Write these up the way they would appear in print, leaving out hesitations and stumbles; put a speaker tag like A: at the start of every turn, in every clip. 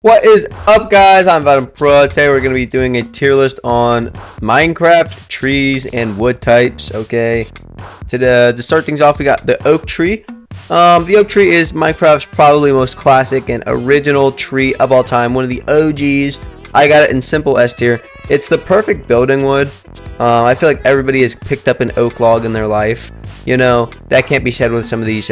A: What is up, guys? I'm Venom Pro. Today we're going to be doing a tier list on Minecraft trees and wood types. Okay, to start things off, we got the oak tree. The oak tree is Minecraft's probably most classic and original tree of all time. One of the OGs. I got it in simple S tier. It's the perfect building wood. I feel like everybody has picked up an oak log in their life. You know, that can't be said with some of these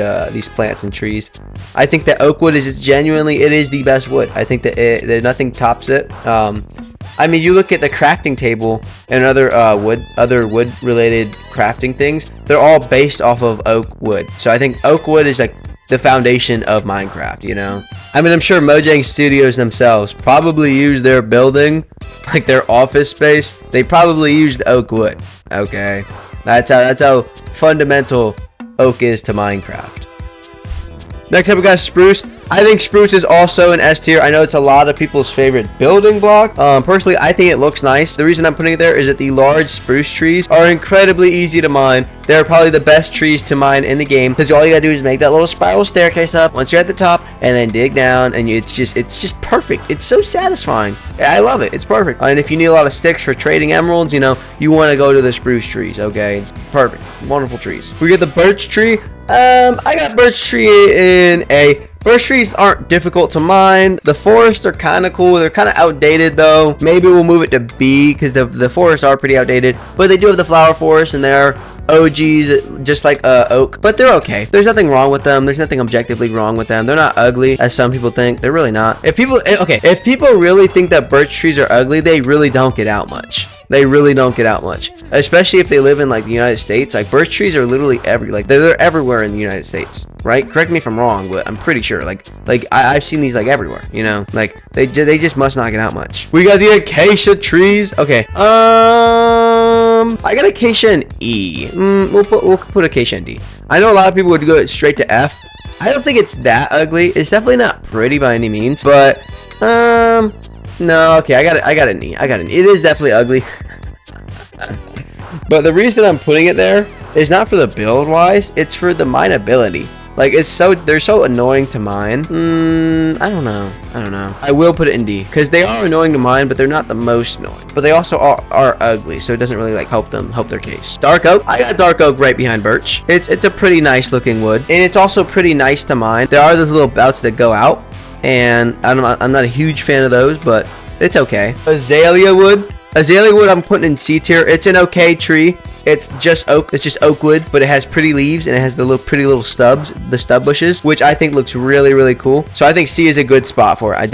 A: plants and trees. I think that oak wood is genuinely, it is the best wood. I think that nothing tops it. I mean, you look at the crafting table and other wood related crafting things, they're all based off of oak wood. So I think oak wood is like the foundation of Minecraft, you know? I mean, I'm sure Mojang Studios themselves probably use their building, like their office space, they probably used oak wood. Okay, that's how fundamental oak is to Minecraft. Next up, we got spruce. I think spruce is also an S tier. I know it's a lot of people's favorite building block. Personally, I think it looks nice. The reason I'm putting it there is that the large spruce trees are incredibly easy to mine. They're probably the best trees to mine in the game because all you gotta do is make that little spiral staircase up once you're at the top and then dig down, and it's just perfect. It's so satisfying. I love it. It's perfect. And if you need a lot of sticks for trading emeralds, you know, you want to go to the spruce trees. Okay, perfect, wonderful trees. We get the birch tree. I got birch tree in A. Birch trees aren't difficult to mine. The forests are kind of cool. They're kind of outdated though. Maybe we'll move it to B because the forests are pretty outdated. But they do have the flower forest and they're OGs just like oak. But they're okay. There's nothing wrong with them. There's nothing objectively wrong with them. They're not ugly as some people think. They're really not. If people really think that birch trees are ugly, they really don't get out much. They really don't get out much, especially if they live in like the United States. Like birch trees are literally they're everywhere in the United States, right? Correct me if I'm wrong, but I'm pretty sure I've seen these like everywhere, you know, like they just must not get out much. We got the acacia trees. Okay, I got acacia in E. We'll put acacia in D. I know a lot of people would go straight to F. I don't think it's that ugly. It's definitely not pretty by any means, but no, okay, I got an E. It is definitely ugly. But the reason I'm putting it there is not for the build wise, it's for the mineability. Like they're so annoying to mine. I don't know. I will put it in D because they are annoying to mine, but they're not the most annoying. But they also are ugly, so it doesn't really like help their case. Dark oak. I got dark oak right behind birch. It's a pretty nice looking wood, and it's also pretty nice to mine. There are those little bouts that go out, and I'm not a huge fan of those, but it's okay. Azalea wood. I'm putting in C tier. It's an okay tree. It's just oak. It's just oak wood, but it has pretty leaves and it has the pretty little stubs, the stub bushes, which I think looks really, really cool. So I think C is a good spot for it. I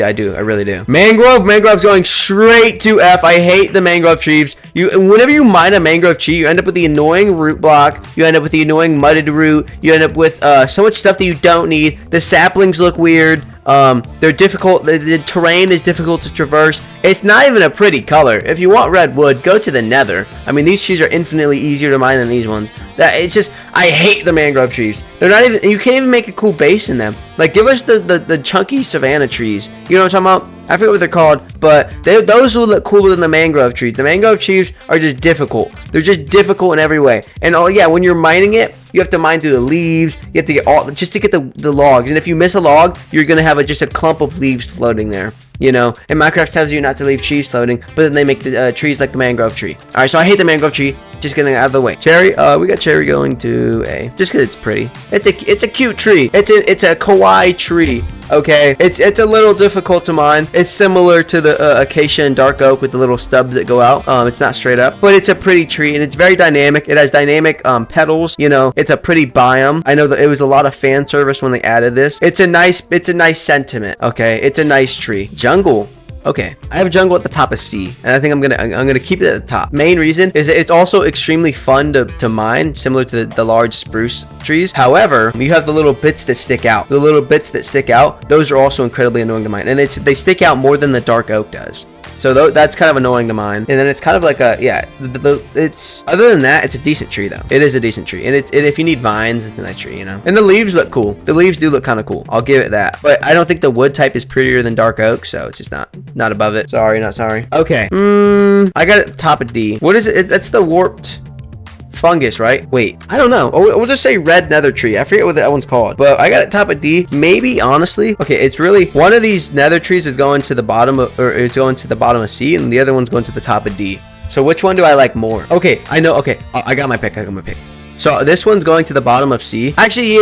A: really do. Mangrove's going straight to F. I hate the mangrove trees. Whenever you mine a mangrove tree, you end up with the annoying root block. You end up with the annoying mudded root. You end up with so much stuff that you don't need. The saplings look weird. They're difficult. The terrain is difficult to traverse. It's not even a pretty color. If you want red wood, go to the Nether. I mean, these trees are infinitely easier to mine than these ones. I hate the mangrove trees. They're not even. You can't even make a cool base in them. Like, give us the chunky savanna trees. You know what I'm talking about? I forget what they're called, but those will look cooler than the mangrove trees. The mangrove trees are just difficult. They're just difficult in every way. And oh yeah, when you're mining it, you have to mine through the leaves. You have to get just to get the logs. And if you miss a log, you're gonna have just a clump of leaves floating there. You know, and Minecraft tells you not to leave trees floating, but then they make the trees like the mangrove tree. All right, so I hate the mangrove tree. Just getting out of the way. Cherry, we got cherry going to A, just because it's pretty. It's a cute tree. It's a kawaii tree. Okay, it's a little difficult to mine. It's similar to the acacia and dark oak with the little stubs that go out. It's not straight up, but it's a pretty tree and it's very dynamic. It has dynamic petals. You know, it's a pretty biome. I know that it was a lot of fan service when they added this. It's a nice sentiment. Okay, it's a nice tree. Jungle. Okay, I have jungle at the top of C, and I think I'm gonna keep it at the top. Main reason is that it's also extremely fun to mine, similar to the large spruce trees. However, you have the little bits that stick out. The little bits that stick out, those are also incredibly annoying to mine, and they stick out more than the dark oak does. So that's kind of annoying to mine. And then it's kind of like it's other than that, it's a decent tree though. It is a decent tree, and if you need vines, it's a nice tree, you know. And the leaves look cool. The leaves do look kind of cool. I'll give it that. But I don't think the wood type is prettier than dark oak, so it's just not above it. Sorry, not sorry. Okay. I got it at the top of D. What is it? That's the warped fungus, right? Wait, I don't know. We'll just say red nether tree. I forget what that one's called, but I got it top of D. Maybe, honestly. Okay, it's really one of these nether trees is going to the bottom of, or it's going to the bottom of C, and the other one's going to the top of D. So which one do I like more? Okay, I know. Okay, I got my pick. So this one's going to the bottom of C. Actually,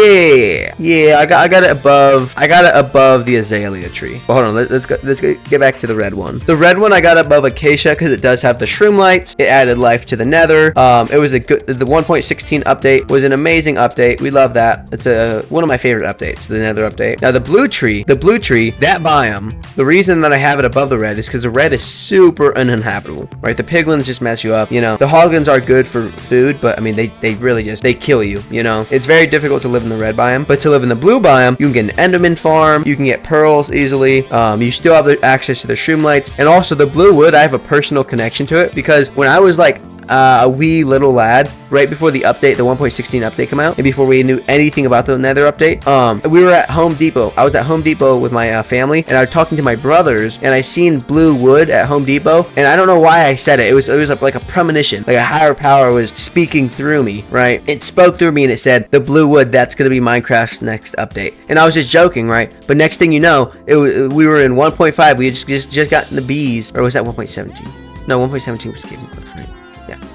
A: yeah. I got it above. I got it above the azalea tree. But hold on, let's get back to the red one. The red one I got above acacia because it does have the shroom lights. It added life to the nether. It was the 1.16 update was an amazing update. We love that. It's one of my favorite updates, the nether update. Now the blue tree, that biome. The reason that I have it above the red is because the red is super uninhabitable, right? The piglins just mess you up. You know, the hoglins are good for food, but I mean they really they kill you. You know, it's very difficult to live in the red biome, but to live in the blue biome, you can get an enderman farm, you can get pearls easily, you still have the access to the shroom lights, and also the blue wood. I have a personal connection to it because when I was like a wee little lad, right before the update, the 1.16 update came out, and before we knew anything about the nether update, we were at Home Depot. I was at Home Depot with my family, and I was talking to my brothers, and I seen blue wood at Home Depot, and I don't know why I said it. It was like a premonition, like a higher power was speaking through me, right? It spoke through me, and it said, the blue wood, that's gonna be Minecraft's next update. And I was just joking, right? But next thing you know, we were in 1.5. We had just gotten the bees, or was that 1.17? No, 1.17 was Cave Cliff, right?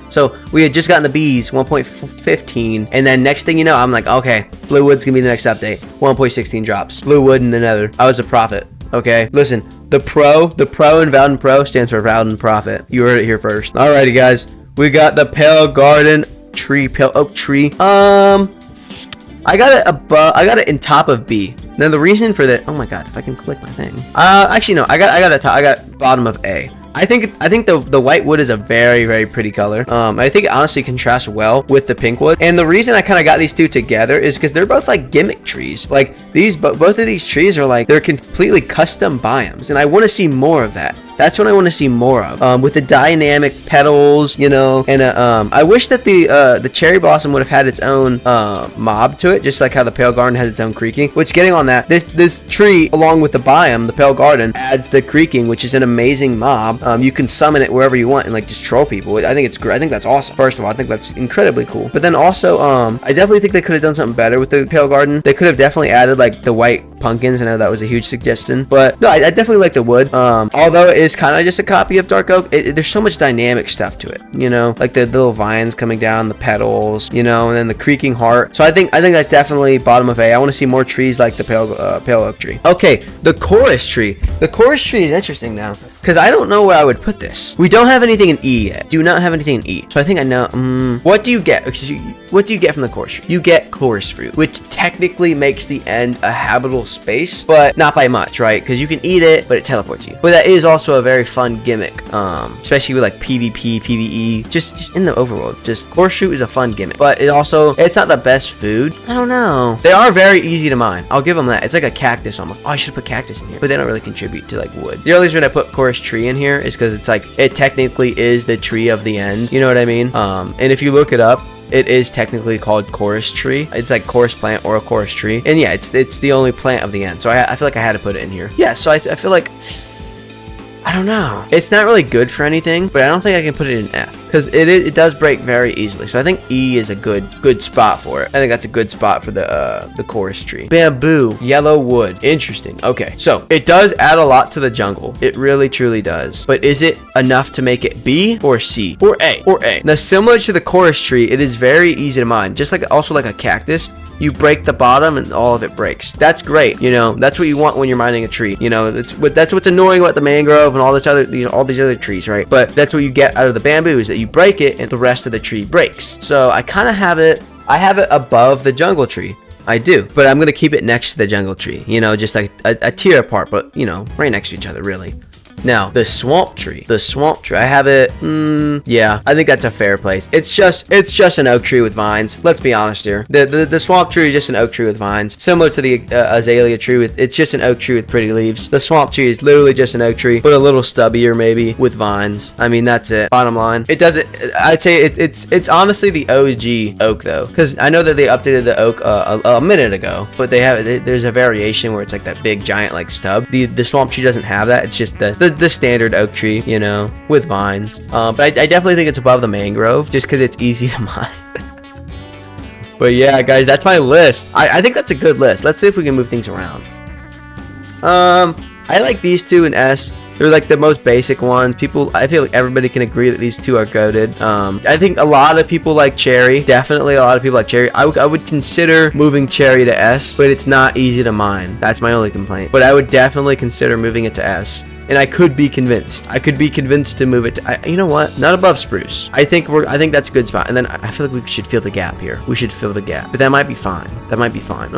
A: So we had just gotten the bees 1.15, and then next thing you know, I'm like, okay, blue wood's gonna be the next update. 1.16 drops. Blue wood in the nether. I was a prophet. Okay, listen, the pro in Vowden Pro stands for Vowden Prophet. You heard it here first. Alrighty, guys, we got the pale garden tree, pale oak tree. I got it above. I got it in top of B. Now the reason for that. Oh my god, if I can click my thing. Actually no, I got bottom of A. I think the white wood is a very, very pretty color. I think it honestly contrasts well with the pink wood. And the reason I kind of got these two together is because they're both like gimmick trees. Like both of these trees are like, they're completely custom biomes, and I want to see more of that. That's what I want to see more of, with the dynamic petals, you know. And I wish that the cherry blossom would have had its own mob to it, just like how the pale garden has its own creaking. Which, getting on that, this tree along with the biome, the pale garden, adds the creaking, which is an amazing mob. You can summon it wherever you want and like just troll people. I think it's great. I think that's awesome. First of all, I think that's incredibly cool. But then also, I definitely think they could have done something better with the pale garden. They could have definitely added like the white pumpkins. I know that was a huge suggestion, but no, I definitely like the wood. Although it is kind of just a copy of dark oak, there's so much dynamic stuff to it, you know, like the little vines coming down, the petals, you know, and then the creaking heart. So I think that's definitely bottom of A. I want to see more trees like the pale oak tree. Okay, the chorus tree. The chorus tree is interesting now because I don't know where I would put this. We don't have anything in E yet. Do not have anything in E. So I think I know. What do you get? What do you get from the chorus tree? You get chorus fruit, which technically makes the end a habitable space, but not by much, right? Because you can eat it, but it teleports you. But that is also a very fun gimmick, especially with like PvP, PvE, just in the overworld. Just chorus fruit is a fun gimmick, but it's not the best food. I don't know. They are very easy to mine. I'll give them that. It's like a cactus almost. Oh, I should have put cactus in here, but they don't really contribute to like wood. The only reason I put chorus tree in here is because it's like, it technically is the tree of the end. You know what I mean? And if you look it up, it is technically called chorus tree. It's like chorus plant or a chorus tree. And yeah, it's the only plant of the end. So I feel like I had to put it in here. Yeah, so I feel like, I don't know. It's not really good for anything, but I don't think I can put it in F because it does break very easily. So I think E is a good spot for it. I think that's a good spot for the chorus tree. Bamboo, yellow wood. Interesting. Okay, so it does add a lot to the jungle. It really truly does. But is it enough to make it B or C or A or A? Now, similar to the chorus tree, it is very easy to mine. Just like also like a cactus. You break the bottom and all of it breaks. That's great. You know, that's what you want when you're mining a tree. You know, that's what's annoying about the mangrove and all these other trees, right? But that's what you get out of the bamboo is that you break it and the rest of the tree breaks. So I kind of have it above the jungle tree. I do, but I'm going to keep it next to the jungle tree. You know, just like a tier apart, but you know, right next to each other, really. Now, the swamp tree, I have it, yeah, I think that's a fair place. It's just an oak tree with vines. Let's be honest here. The swamp tree is just an oak tree with vines, similar to the azalea tree. It's just an oak tree with pretty leaves. The swamp tree is literally just an oak tree, but a little stubbier maybe with vines. I mean, that's it. Bottom line, I'd say it's honestly the OG oak though, because I know that they updated the oak a minute ago, but there's a variation where it's like that big giant like stub. The swamp tree doesn't have that. It's just the the standard oak tree, you know, with vines. But I definitely think it's above the mangrove just because it's easy to mine. But yeah, guys, that's my list. I think that's a good list. Let's see if we can move things around. I like these two in S. They're like the most basic ones. I feel like everybody can agree that these two are goated. I think a lot of people like Cherry. Definitely a lot of people like Cherry. I would consider moving Cherry to S, but it's not easy to mine. That's my only complaint. But I would definitely consider moving it to S. And I could be convinced. I could be convinced to move it to, you know what? Not above Spruce. I think that's a good spot. And then I feel like we should fill the gap here. We should fill the gap. But that might be fine. That might be fine.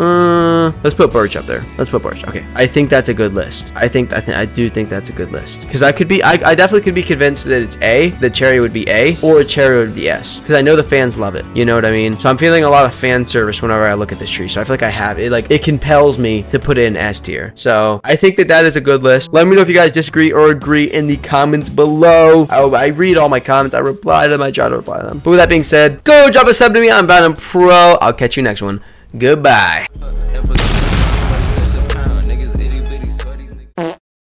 A: Let's put Birch up there. Let's put Birch. Okay. I think that's a good list. I do think that's a good list. Because I definitely could be convinced that it's A, that Cherry would be A, or Cherry would be S. Because I know the fans love it. You know what I mean? So I'm feeling a lot of fan service whenever I look at this tree. So I feel like I have it. Like, it compels me to put it in S tier. So I think that is a good list. Let me know if you guys disagree or agree in the comments below. I read all my comments. I reply to them. I try to reply to them. But with that being said, go drop a sub to me. I'm Venom Pro. I'll catch you next one. Goodbye.